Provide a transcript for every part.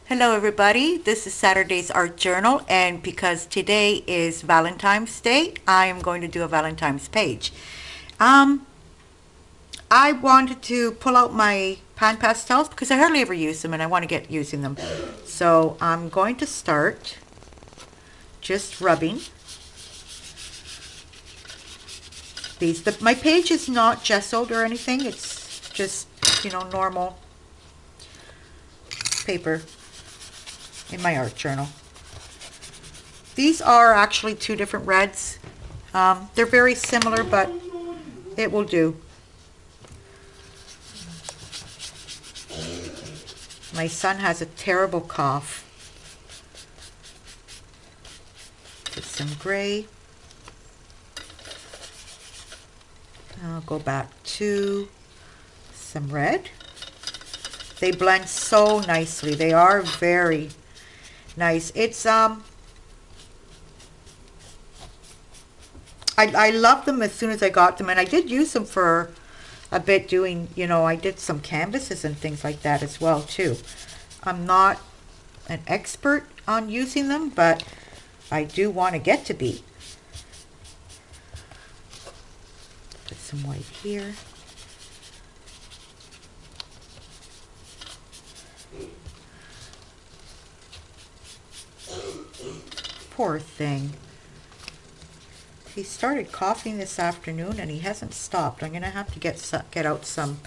Hello everybody, this is Saturday's Art Journal, and because today is Valentine's Day, I am going to do a Valentine's page. I wanted to pull out my pan pastels because I hardly ever use them and I want to get using them. So I'm going to start just rubbing these. My page is not gessoed or anything, it's just, normal paper in my art journal. These are actually two different reds. They're very similar, but it will do. My son has a terrible cough. Get some gray. I'll go back to some red. They blend so nicely. They are very nice. It's I love them as soon as I got them, and I did use them for a bit doing, I did some canvases and things like that as well too. I'm not an expert on using them, but I do want to get to be. Put some white here. Poor thing. He started coughing this afternoon and he hasn't stopped. I'm going to have to get out some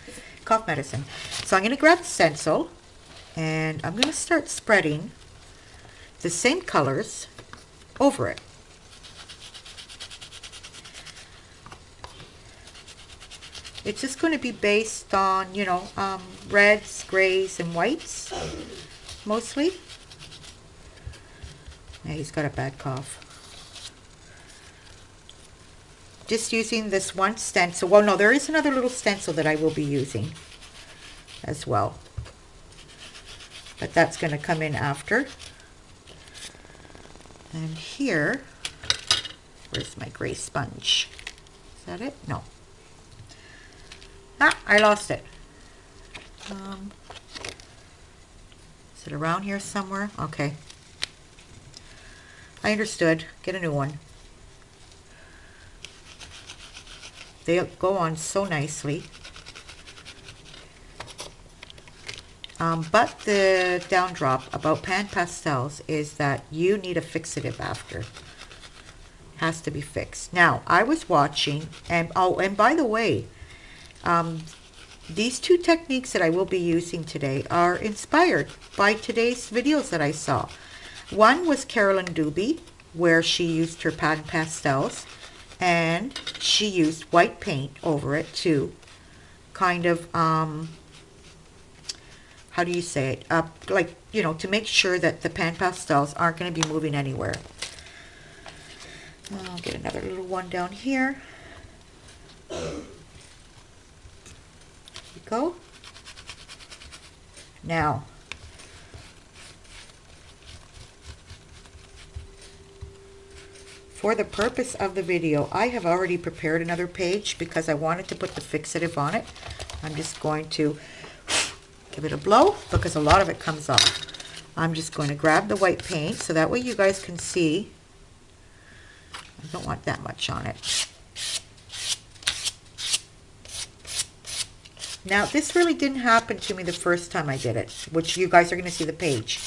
cough medicine. So I'm going to grab the stencil and I'm going to start spreading the same colors over it. It's just going to be based on, reds, grays, and whites, mostly. Yeah, he's got a bad cough. Just using this one stencil. Well, no, there is another little stencil that I will be using as well. But that's going to come in after. And here, where's my gray sponge? Is that it? No. Ah, I lost it. Is it around here somewhere? Okay. I understood. Get a new one. They go on so nicely. But the down drop about pan pastels is that you need a fixative after. It has to be fixed. Now, I was watching, and by the way, these two techniques that I will be using today are inspired by today's videos that I saw. One was Carolyn Doobie, where she used her pan pastels, and she used white paint over it to kind of, how do you say it? Like, to make sure that the pan pastels aren't going to be moving anywhere. I'll get another little one down here. There you go. Now, for the purpose of the video, I have already prepared another page because I wanted to put the fixative on it. I'm just going to give it a blow because a lot of it comes off. I'm just going to grab the white paint so that way you guys can see. I don't want that much on it. Now, this really didn't happen to me the first time I did it, which you guys are going to see the page.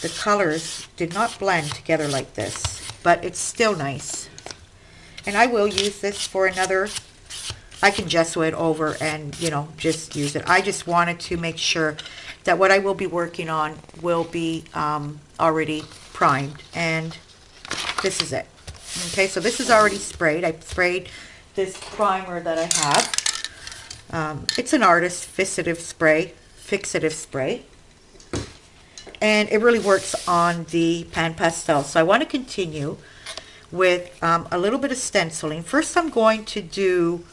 The colors did not blend together like this, but it's still nice. And I will use this for another, I can gesso it over and, just use it. I just wanted to make sure that what I will be working on will be already primed, and this is it. Okay, so this is already sprayed. I sprayed this primer that I have. It's an artist fixative spray. And it really works on the pan pastel. So I want to continue with a little bit of stenciling. First, I'm going to do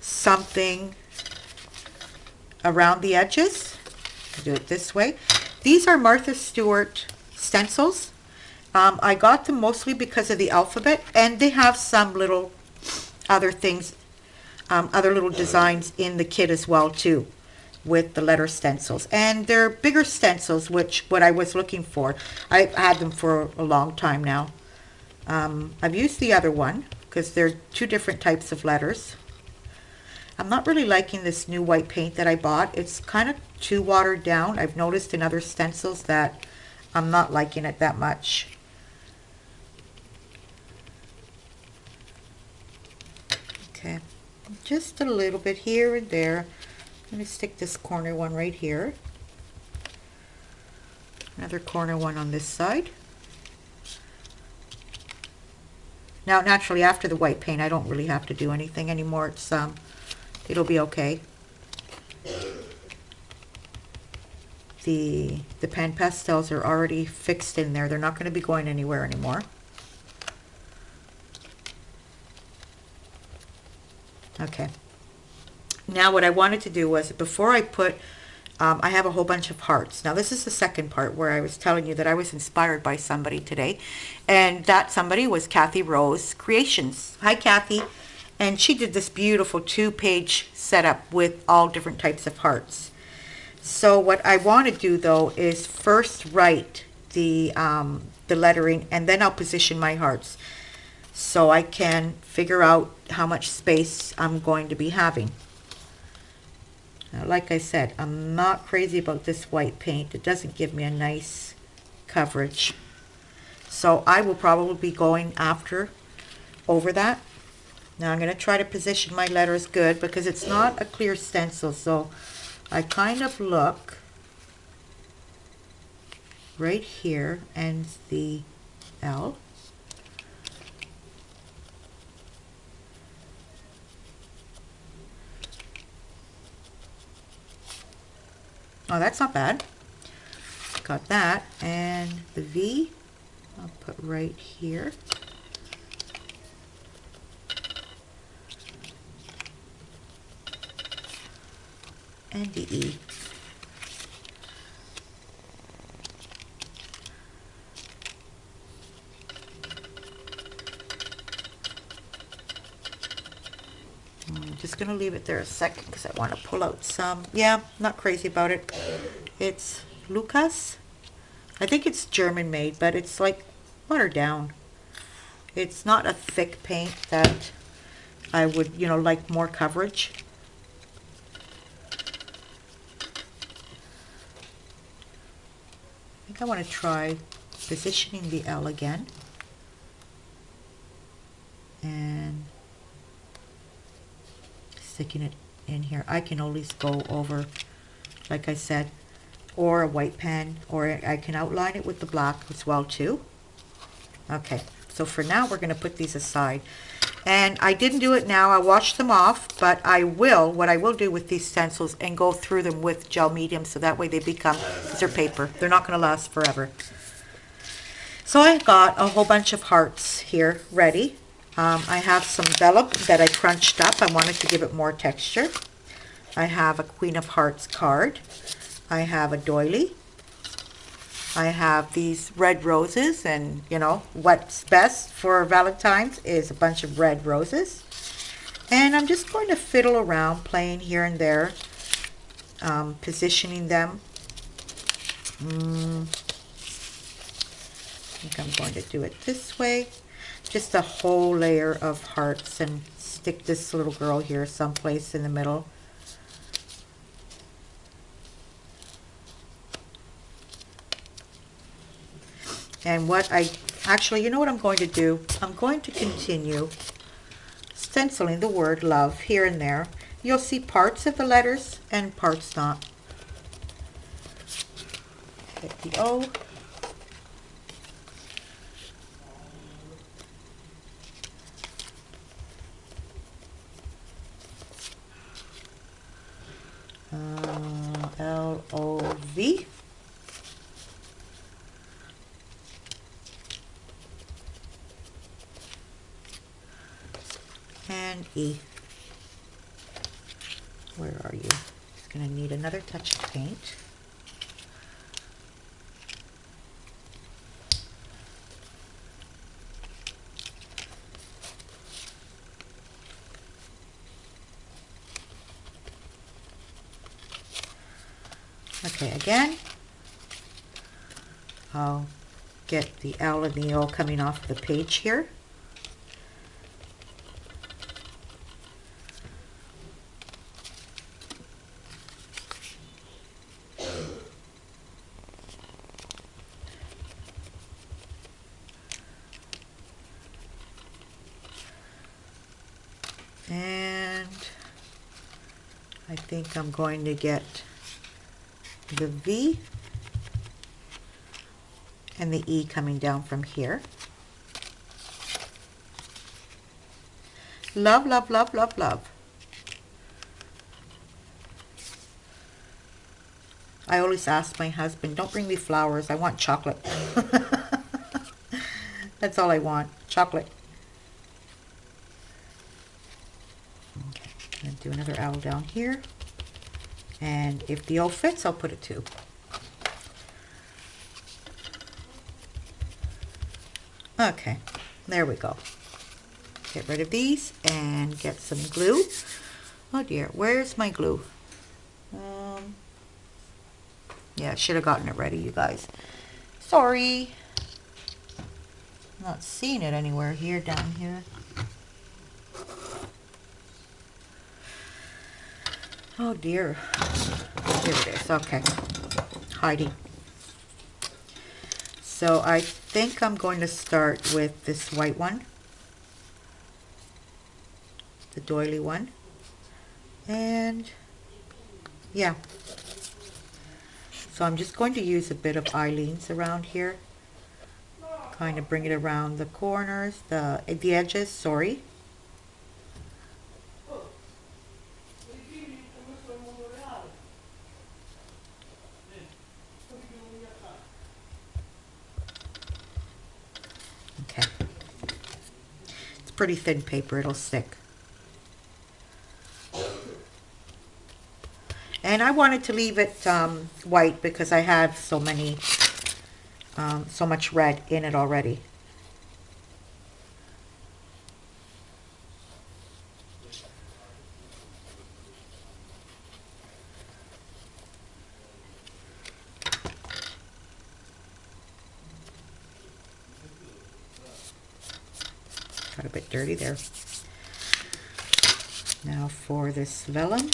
something around the edges. I'll do it this way. These are Martha Stewart stencils. I got them mostly because of the alphabet, and they have some little other things, other little designs in the kit as well too. with the letter stencils, and they're bigger stencils, which what I was looking for. I've had them for a long time now. I've used the other one because they're two different types of letters. I'm not really liking this new white paint that I bought. It's kind of too watered down. I've noticed in other stencils that I'm not liking it that much. Okay, just a little bit here and there. I'm going to stick this corner one right here. Another corner one on this side. Now, naturally, after the white paint, I don't really have to do anything anymore. It'll be okay. The pan pastels are already fixed in there. They're not going to be going anywhere anymore. Okay. Now what I wanted to do was, before I put, I have a whole bunch of hearts. Now this is the second part where I was telling you that I was inspired by somebody today. And that somebody was Kathy Rose Creations. Hi Kathy. And she did this beautiful 2-page setup with all different types of hearts. So what I want to do though is first write the lettering, and then I'll position my hearts so I can figure out how much space I'm going to be having. Now, like I said, I'm not crazy about this white paint. It doesn't give me a nice coverage. So I will probably be going over that. Now I'm going to try to position my letters good because it's not a clear stencil. So I kind of look right here and the L. Oh, that's not bad. Got that. And the V, I'll put right here. And the E. I'm just going to leave it there a second because I want to pull out some. Yeah, not crazy about it. It's Lucas. I think it's German made, but it's like watered down. It's not a thick paint that I would, like more coverage. I think I want to try positioning the L again. And sticking it in here. I can always go over, like I said, or a white pen, or I can outline it with the black as well too. Okay, so for now we're going to put these aside. And I didn't do it now. I washed them off, but what I will do with these stencils and go through them with gel medium so that way they become, because they're paper, they're not going to last forever. So I got a whole bunch of hearts here ready. I have some vellum that I crunched up. I wanted to give it more texture. I have a Queen of Hearts card. I have a doily. I have these red roses, and what's best for Valentine's is a bunch of red roses. And I'm just going to fiddle around, playing here and there, positioning them. I think I'm going to do it this way. Just a whole layer of hearts, and stick this little girl here someplace in the middle. And what you know what I'm going to do? I'm going to continue stenciling the word love here and there. You'll see parts of the letters and parts not. Hit the O. L-O-V. And E. Where are you? It's going to need another touch of paint. Okay, again, I'll get the aluminium coming off the page here. And I think I'm going to get the V and the E coming down from here. Love, love, love, love, love. I always ask my husband, don't bring me flowers, I want chocolate. That's all I want, chocolate. Okay, I'm gonna do another owl down here. And if the O fits, I'll put it too. Okay, there we go. Get rid of these and get some glue. Oh dear, where's my glue? Yeah, I should have gotten it ready, you guys. Sorry. Not seeing it anywhere here, down here. Oh dear. Here it is, okay. Hiding. So I think I'm going to start with this white one. The doily one. And yeah. So I'm just going to use a bit of Eileen's around here. Kind of bring it around the corners, the edges, sorry. Okay. It's pretty thin paper, it'll stick. And I wanted to leave it white because I have so much red in it already. Got a bit dirty there. Now for this vellum.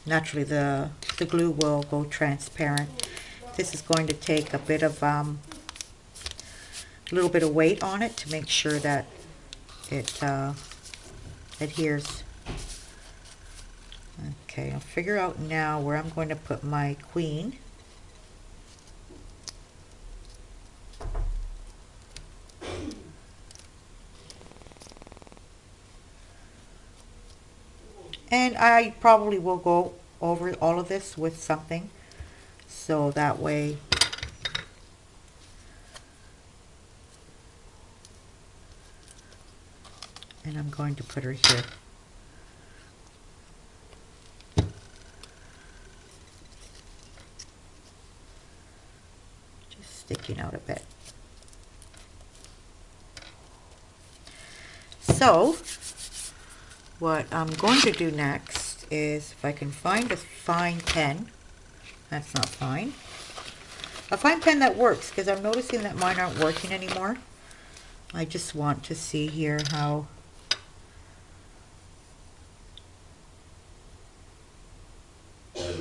Naturally the glue will go transparent. This is going to take a bit of little bit of weight on it to make sure that it adheres. Okay, I'll figure out now where I'm going to put my queen. And I probably will go over all of this with something, so that way and I'm going to put her here. Just sticking out a bit. So what I'm going to do next is, if I can find a fine pen, that's not fine, a fine pen that works, because I'm noticing that mine aren't working anymore. I just want to see here how it's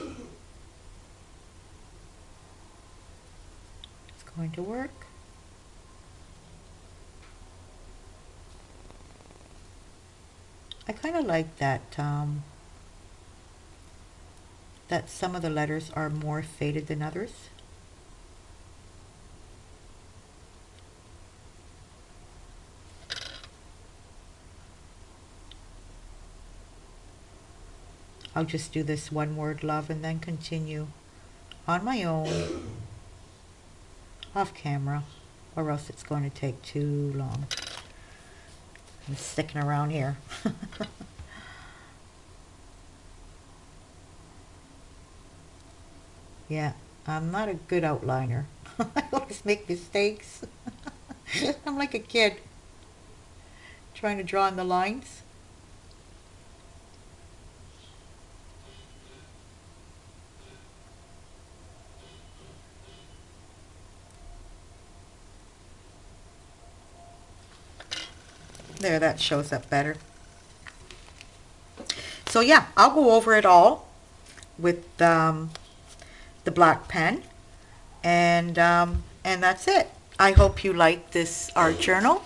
going to work. I kind of like that that some of the letters are more faded than others. I'll just do this one word, love, and then continue on my own, off camera, or else it's going to take too long. I'm sticking around here. Yeah, I'm not a good outliner. I always make mistakes. I'm like a kid trying to draw in the lines. There, that shows up better. So yeah, I'll go over it all with the black pen, and that's it. I hope you liked this art journal.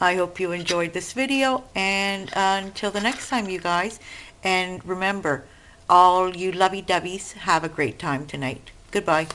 I hope you enjoyed this video, and until the next time, you guys. And remember, all you lovey-dovey's, have a great time tonight. Goodbye.